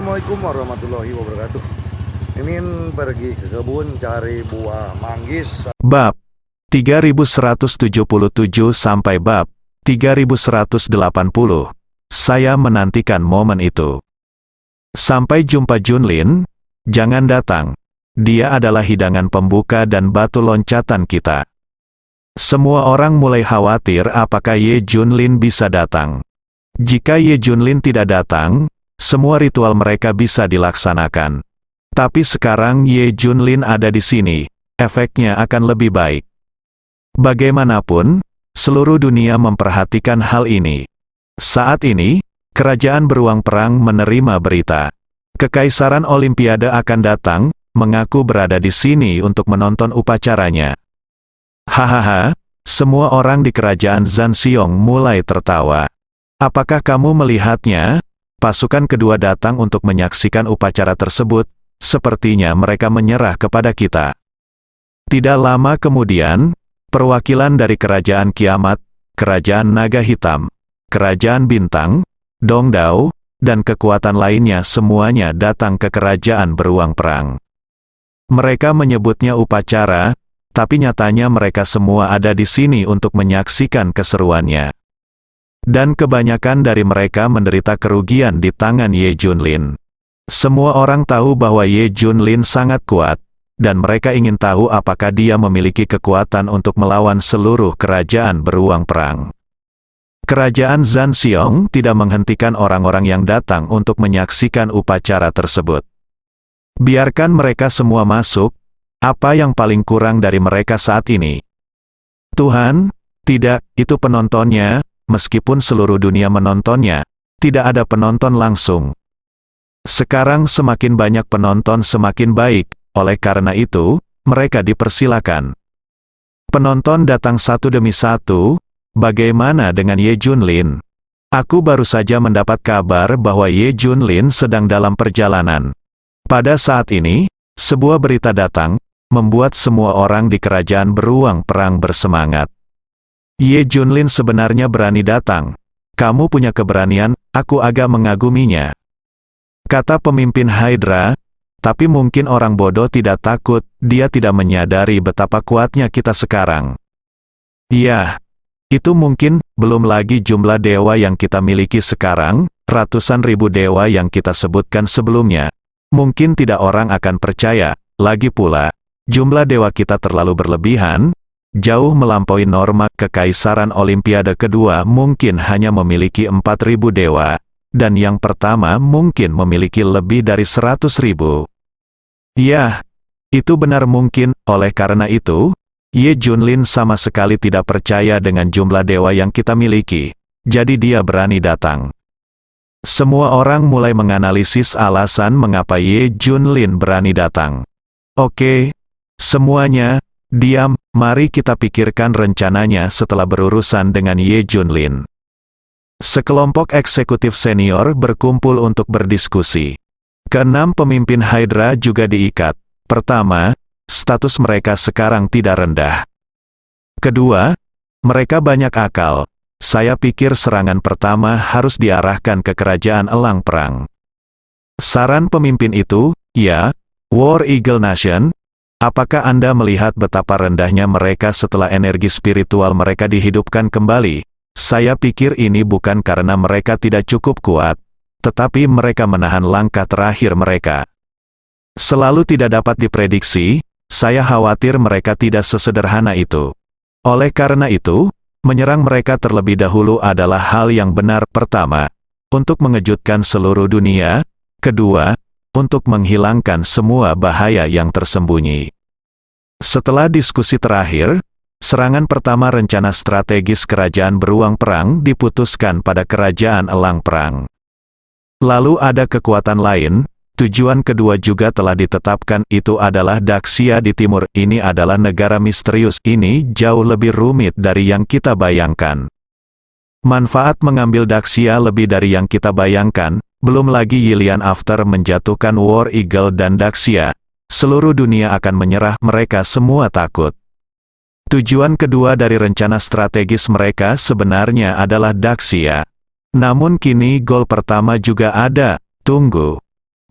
Assalamualaikum warahmatullahi wabarakatuh. Mimin pergi ke kebun cari buah manggis. Bab 3177 sampai bab 3180. Saya menantikan momen itu. Sampai jumpa Junlin, jangan datang. Dia adalah hidangan pembuka dan batu loncatan kita. Semua orang mulai khawatir apakah Ye Junlin bisa datang. Jika Ye Junlin tidak datang, semua ritual mereka bisa dilaksanakan. Tapi sekarang Ye Junlin ada di sini, efeknya akan lebih baik. Bagaimanapun, seluruh dunia memperhatikan hal ini. Saat ini, kerajaan beruang perang menerima berita. Kekaisaran Olimpiade akan datang, mengaku berada di sini untuk menonton upacaranya. Hahaha, semua orang di kerajaan Zanxiong mulai tertawa. Apakah kamu melihatnya? Pasukan kedua datang untuk menyaksikan upacara tersebut, sepertinya mereka menyerah kepada kita. Tidak lama kemudian, perwakilan dari Kerajaan Kiamat, Kerajaan Naga Hitam, Kerajaan Bintang, Dongdao, dan kekuatan lainnya semuanya datang ke kerajaan beruang perang. Mereka menyebutnya upacara, tapi nyatanya mereka semua ada di sini untuk menyaksikan keseruannya. Dan kebanyakan dari mereka menderita kerugian di tangan Ye Junlin. Semua orang tahu bahwa Ye Junlin sangat kuat, dan mereka ingin tahu apakah dia memiliki kekuatan untuk melawan seluruh kerajaan beruang perang. Kerajaan Zanxiong tidak menghentikan orang-orang yang datang untuk menyaksikan upacara tersebut. Biarkan mereka semua masuk, apa yang paling kurang dari mereka saat ini? Tuhan, tidak, itu penontonnya. Meskipun seluruh dunia menontonnya, tidak ada penonton langsung. Sekarang semakin banyak penonton semakin baik, oleh karena itu, mereka dipersilakan. Penonton datang satu demi satu. Bagaimana dengan Ye Junlin? Aku baru saja mendapat kabar bahwa Ye Junlin sedang dalam perjalanan. Pada saat ini, sebuah berita datang, membuat semua orang di kerajaan beruang perang bersemangat. Ye Junlin sebenarnya berani datang. Kamu punya keberanian, aku agak mengaguminya. Kata pemimpin Hydra, tapi mungkin orang bodoh tidak takut, dia tidak menyadari betapa kuatnya kita sekarang. Iya, itu mungkin, belum lagi jumlah dewa yang kita miliki sekarang, ratusan ribu dewa yang kita sebutkan sebelumnya. Mungkin tidak orang akan percaya, lagi pula, jumlah dewa kita terlalu berlebihan, jauh melampaui norma. Kekaisaran Olimpiade kedua mungkin hanya memiliki 4.000 dewa, dan yang pertama mungkin memiliki lebih dari 100.000. Ya, itu benar mungkin, oleh karena itu, Ye Junlin sama sekali tidak percaya dengan jumlah dewa yang kita miliki, jadi dia berani datang. Semua orang mulai menganalisis alasan mengapa Ye Junlin berani datang. Oke, semuanya, diam, mari kita pikirkan rencananya setelah berurusan dengan Ye Junlin. Sekelompok eksekutif senior berkumpul untuk berdiskusi. Keenam pemimpin Hydra juga diikat. Pertama, status mereka sekarang tidak rendah. Kedua, mereka banyak akal. Saya pikir serangan pertama harus diarahkan ke kerajaan elang perang. Saran pemimpin itu, ya, War Eagle Nation. Apakah Anda melihat betapa rendahnya mereka setelah energi spiritual mereka dihidupkan kembali? Saya pikir ini bukan karena mereka tidak cukup kuat, tetapi mereka menahan langkah terakhir mereka. Selalu tidak dapat diprediksi, saya khawatir mereka tidak sesederhana itu. Oleh karena itu, menyerang mereka terlebih dahulu adalah hal yang benar. Pertama, untuk mengejutkan seluruh dunia. Kedua, untuk menghilangkan semua bahaya yang tersembunyi. Setelah diskusi terakhir, serangan pertama rencana strategis kerajaan beruang perang diputuskan pada kerajaan elang perang. Lalu ada kekuatan lain, tujuan kedua juga telah ditetapkan, itu adalah Daxia di timur. Ini adalah negara misterius, ini jauh lebih rumit dari yang kita bayangkan. Manfaat mengambil Daxia lebih dari yang kita bayangkan. Belum lagi Yilian After menjatuhkan War Eagle dan Daxia, seluruh dunia akan menyerah, mereka semua takut. Tujuan kedua dari rencana strategis mereka sebenarnya adalah Daxia. Namun kini gol pertama juga ada, tunggu.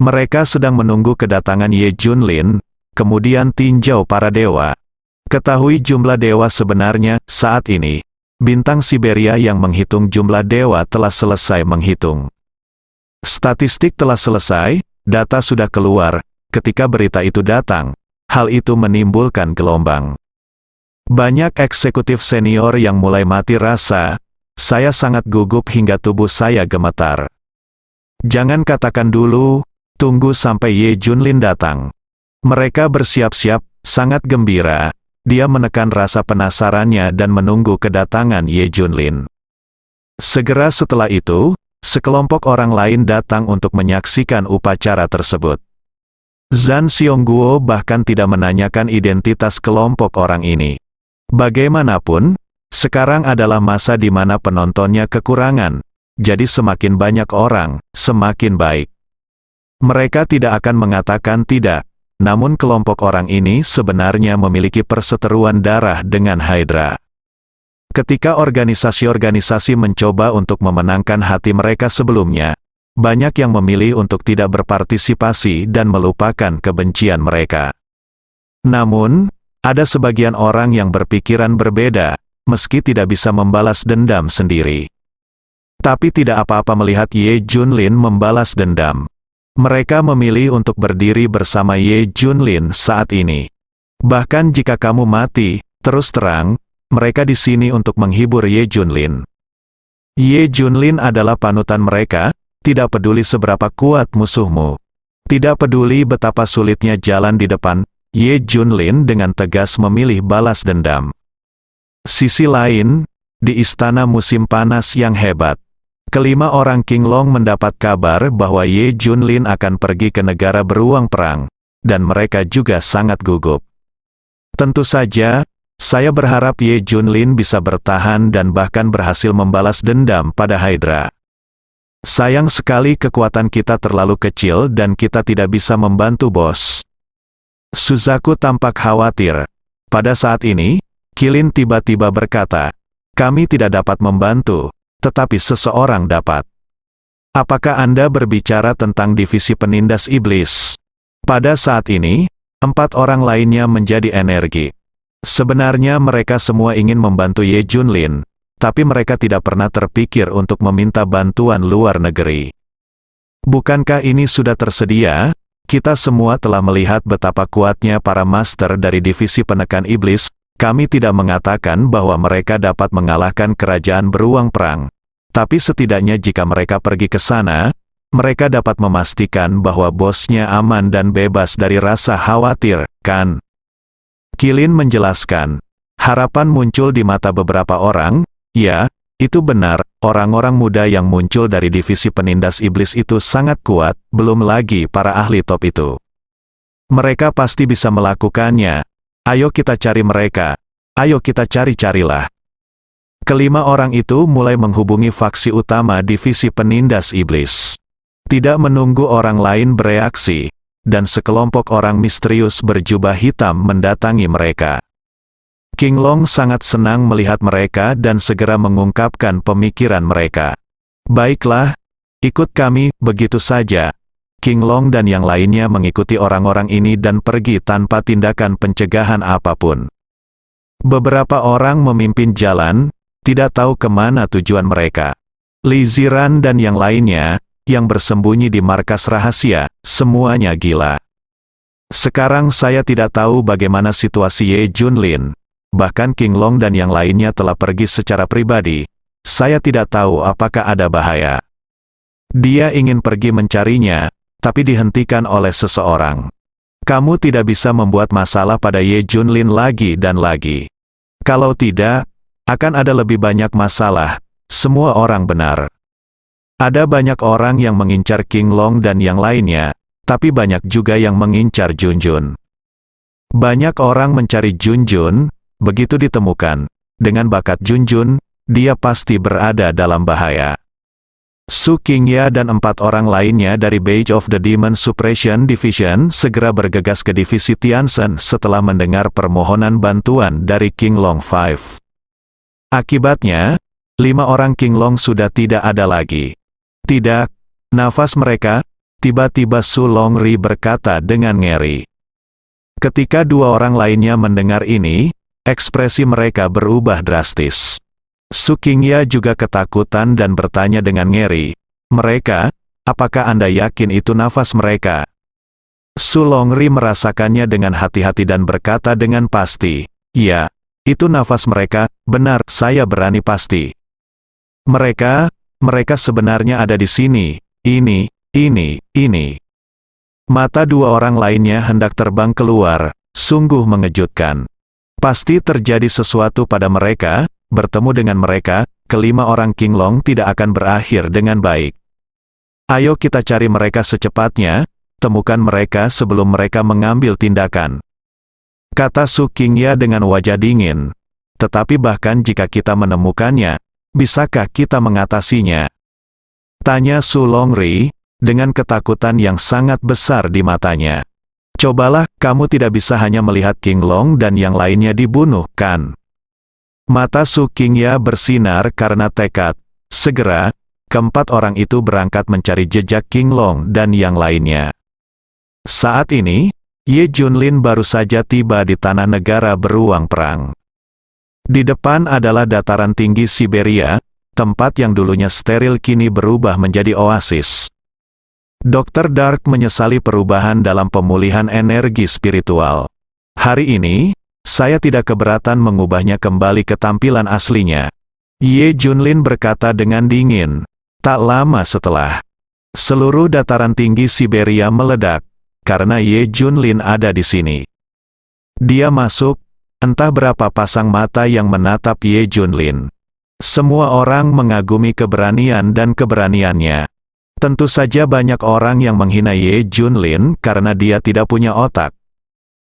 Mereka sedang menunggu kedatangan Ye Junlin, kemudian tinjau para dewa. Ketahui jumlah dewa sebenarnya, saat ini, bintang Siberia yang menghitung jumlah dewa telah selesai menghitung. Statistik telah selesai, data sudah keluar, ketika berita itu datang, hal itu menimbulkan gelombang. Banyak eksekutif senior yang mulai mati rasa, saya sangat gugup hingga tubuh saya gemetar. Jangan katakan dulu, tunggu sampai Ye Junlin datang. Mereka bersiap-siap, sangat gembira. Dia menekan rasa penasarannya dan menunggu kedatangan Ye Junlin. Segera setelah itu, sekelompok orang lain datang untuk menyaksikan upacara tersebut. Zhan Xiongguo bahkan tidak menanyakan identitas kelompok orang ini. Bagaimanapun, sekarang adalah masa di mana penontonnya kekurangan, jadi semakin banyak orang, semakin baik. Mereka tidak akan mengatakan tidak. Namun kelompok orang ini sebenarnya memiliki perseteruan darah dengan Hydra. Ketika organisasi-organisasi mencoba untuk memenangkan hati mereka sebelumnya, banyak yang memilih untuk tidak berpartisipasi dan melupakan kebencian mereka. Namun, ada sebagian orang yang berpikiran berbeda, meski tidak bisa membalas dendam sendiri. Tapi tidak apa-apa melihat Ye Junlin membalas dendam. Mereka memilih untuk berdiri bersama Ye Junlin saat ini. Bahkan jika kamu mati, terus terang, mereka di sini untuk menghibur Ye Junlin. Ye Junlin adalah panutan mereka, tidak peduli seberapa kuat musuhmu. Tidak peduli betapa sulitnya jalan di depan, Ye Junlin dengan tegas memilih balas dendam. Sisi lain, di istana musim panas yang hebat, kelima orang Qinglong mendapat kabar bahwa Ye Junlin akan pergi ke negara beruang perang, dan mereka juga sangat gugup. Tentu saja, saya berharap Ye Junlin bisa bertahan dan bahkan berhasil membalas dendam pada Hydra. Sayang sekali kekuatan kita terlalu kecil dan kita tidak bisa membantu bos. Suzaku tampak khawatir. Pada saat ini, Qilin tiba-tiba berkata, kami tidak dapat membantu. Tetapi seseorang dapat. Apakah Anda berbicara tentang divisi penindas iblis? Pada saat ini, 4 orang lainnya menjadi energi. Sebenarnya mereka semua ingin membantu Ye Junlin, tapi mereka tidak pernah terpikir untuk meminta bantuan luar negeri. Bukankah ini sudah tersedia? Kita semua telah melihat betapa kuatnya para master dari divisi penekan iblis. Kami tidak mengatakan bahwa mereka dapat mengalahkan kerajaan beruang perang. Tapi setidaknya jika mereka pergi ke sana, mereka dapat memastikan bahwa bosnya aman dan bebas dari rasa khawatir, kan? Qilin menjelaskan. Harapan muncul di mata beberapa orang. Ya, itu benar, orang-orang muda yang muncul dari divisi penindas iblis itu sangat kuat, belum lagi para ahli top itu. Mereka pasti bisa melakukannya. Ayo kita cari mereka. Ayo kita cari-carilah. Kelima orang itu mulai menghubungi faksi utama divisi penindas iblis. Tidak menunggu orang lain bereaksi, dan sekelompok orang misterius berjubah hitam mendatangi mereka. Qinglong sangat senang melihat mereka dan segera mengungkapkan pemikiran mereka. Baiklah, ikut kami, begitu saja. Qinglong dan yang lainnya mengikuti orang-orang ini dan pergi tanpa tindakan pencegahan apapun. Beberapa orang memimpin jalan, tidak tahu kemana tujuan mereka. Li Ziran dan yang lainnya, yang bersembunyi di markas rahasia, semuanya gila. Sekarang saya tidak tahu bagaimana situasi Ye Junlin. Bahkan Qinglong dan yang lainnya telah pergi secara pribadi. Saya tidak tahu apakah ada bahaya. Dia ingin pergi mencarinya, tapi dihentikan oleh seseorang. Kamu tidak bisa membuat masalah pada Ye Junlin lagi dan lagi. Kalau tidak, akan ada lebih banyak masalah. Semua orang benar. Ada banyak orang yang mengincar Qinglong dan yang lainnya, tapi banyak juga yang mengincar Junjun. Banyak orang mencari Junjun, begitu ditemukan. Dengan bakat Junjun, dia pasti berada dalam bahaya. Su Qingya dan 4 orang lainnya dari Badge of the Demon Suppression Division segera bergegas ke divisi Tianzhen setelah mendengar permohonan bantuan dari Qinglong 5. Akibatnya, 5 orang Qinglong sudah tidak ada lagi. Tidak, nafas mereka tiba-tiba Su Longri berkata dengan ngeri. Ketika dua orang lainnya mendengar ini, ekspresi mereka berubah drastis. Su Qingya juga ketakutan dan bertanya dengan ngeri, "Mereka, apakah Anda yakin itu nafas mereka?" Su Longri merasakannya dengan hati-hati dan berkata dengan pasti, "Ya, itu nafas mereka, benar, saya berani pasti. Mereka sebenarnya ada di sini, ini. Mata dua orang lainnya hendak terbang keluar, sungguh mengejutkan. Pasti terjadi sesuatu pada mereka, bertemu dengan mereka, kelima orang Qinglong tidak akan berakhir dengan baik. Ayo kita cari mereka secepatnya, temukan mereka sebelum mereka mengambil tindakan," kata Su Qingya dengan wajah dingin. "Tetapi bahkan jika kita menemukannya, bisakah kita mengatasinya?" tanya Su Longri, dengan ketakutan yang sangat besar di matanya. "Cobalah, kamu tidak bisa hanya melihat Qinglong dan yang lainnya dibunuh, kan?" Mata Su Qingya bersinar karena tekad. Segera, keempat orang itu berangkat mencari jejak Qinglong dan yang lainnya. Saat ini, Ye Junlin baru saja tiba di tanah negara beruang perang. Di depan adalah dataran tinggi Siberia, tempat yang dulunya steril kini berubah menjadi oasis. Dr. Dark menyesali perubahan dalam pemulihan energi spiritual. "Hari ini, saya tidak keberatan mengubahnya kembali ke tampilan aslinya," Ye Junlin berkata dengan dingin. Tak lama setelah, seluruh dataran tinggi Siberia meledak, karena Ye Junlin ada di sini. Dia masuk, entah berapa pasang mata yang menatap Ye Junlin. Semua orang mengagumi keberanian dan keberaniannya. Tentu saja banyak orang yang menghina Ye Junlin karena dia tidak punya otak.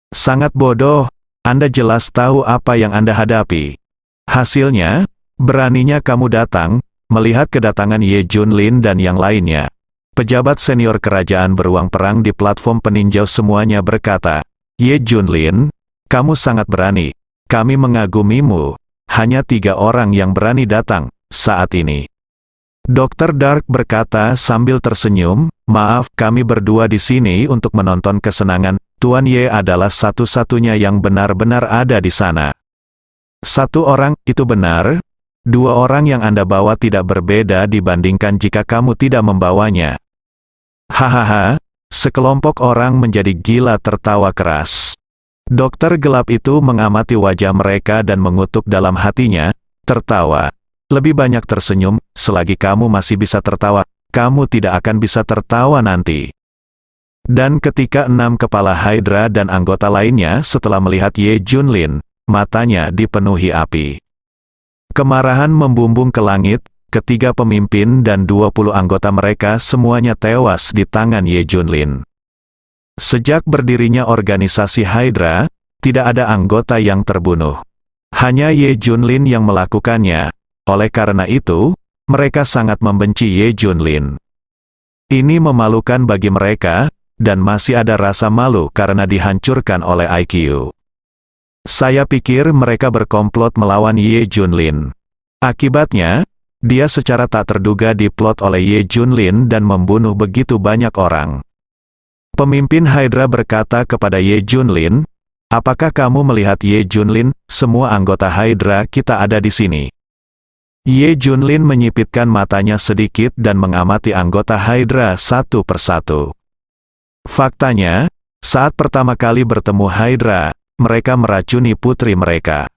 "Sangat bodoh, Anda jelas tahu apa yang Anda hadapi. Hasilnya, beraninya kamu datang, melihat kedatangan Ye Junlin dan yang lainnya." Pejabat senior kerajaan beruang perang di platform peninjau semuanya berkata, "Ye Junlin, kamu sangat berani. Kami mengagumimu. Hanya 3 orang yang berani datang saat ini." Dr. Dark berkata sambil tersenyum, "Maaf, kami berdua di sini untuk menonton kesenangan. Tuan Ye adalah satu-satunya yang benar-benar ada di sana." "1 orang, itu benar. 2 orang yang Anda bawa tidak berbeda dibandingkan jika kamu tidak membawanya." Hahaha, sekelompok orang menjadi gila tertawa keras. Dokter gelap itu mengamati wajah mereka dan mengutuk dalam hatinya, tertawa. Lebih banyak tersenyum, selagi kamu masih bisa tertawa, kamu tidak akan bisa tertawa nanti. Dan ketika 6 kepala Hydra dan anggota lainnya setelah melihat Ye Junlin, matanya dipenuhi api. Kemarahan membumbung ke langit, ketiga pemimpin dan 20 anggota mereka semuanya tewas di tangan Ye Junlin. Sejak berdirinya organisasi Hydra, tidak ada anggota yang terbunuh. Hanya Ye Junlin yang melakukannya. Oleh karena itu, mereka sangat membenci Ye Junlin. Ini memalukan bagi mereka, dan masih ada rasa malu karena dihancurkan oleh IQ. Saya pikir mereka berkomplot melawan Ye Junlin. Akibatnya, dia secara tak terduga diplot oleh Ye Junlin dan membunuh begitu banyak orang. Pemimpin Hydra berkata kepada Ye Junlin, "Apakah kamu melihat Ye Junlin? Semua anggota Hydra kita ada di sini." Ye Junlin menyipitkan matanya sedikit dan mengamati anggota Hydra satu persatu. Faktanya, saat pertama kali bertemu Hydra, mereka meracuni putri mereka.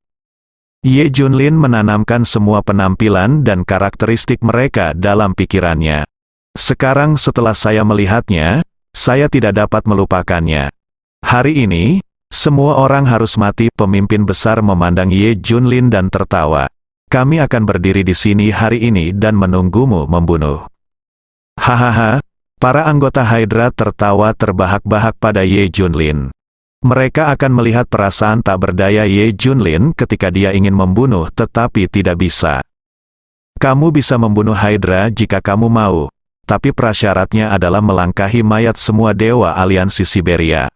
Ye Junlin menanamkan semua penampilan dan karakteristik mereka dalam pikirannya. Sekarang setelah saya melihatnya, saya tidak dapat melupakannya. Hari ini, semua orang harus mati. Pemimpin besar memandang Ye Junlin dan tertawa. "Kami akan berdiri di sini hari ini dan menunggumu membunuh." Hahaha, para anggota Hydra tertawa terbahak-bahak pada Ye Junlin. Mereka akan melihat perasaan tak berdaya Ye Junlin ketika dia ingin membunuh tetapi tidak bisa. "Kamu bisa membunuh Hydra jika kamu mau, tapi prasyaratnya adalah melangkahi mayat semua dewa aliansi Siberia."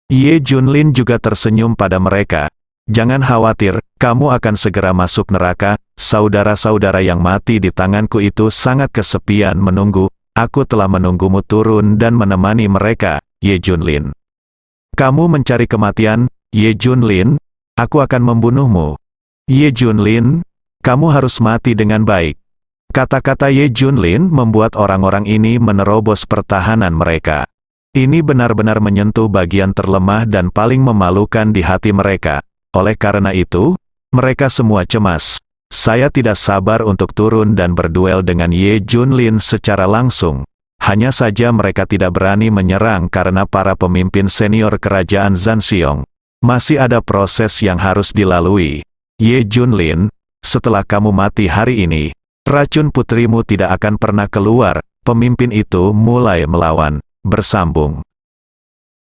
Ye Junlin juga tersenyum pada mereka. "Jangan khawatir, kamu akan segera masuk neraka. Saudara-saudara yang mati di tanganku itu sangat kesepian menunggu. Aku telah menunggumu turun dan menemani mereka, Ye Junlin. Kamu mencari kematian, Ye Junlin? Aku akan membunuhmu. Ye Junlin, kamu harus mati dengan baik. Kata-kata Ye Junlin membuat orang-orang ini menerobos pertahanan mereka. Ini benar-benar menyentuh bagian terlemah dan paling memalukan di hati mereka. Oleh karena itu, mereka semua cemas. Saya tidak sabar untuk turun dan berduel dengan Ye Junlin secara langsung. Hanya saja mereka tidak berani menyerang karena para pemimpin senior kerajaan Zanxiong. Masih ada proses yang harus dilalui. Ye Junlin, setelah kamu mati hari ini, racun putrimu tidak akan pernah keluar. Pemimpin itu mulai melawan. Bersambung.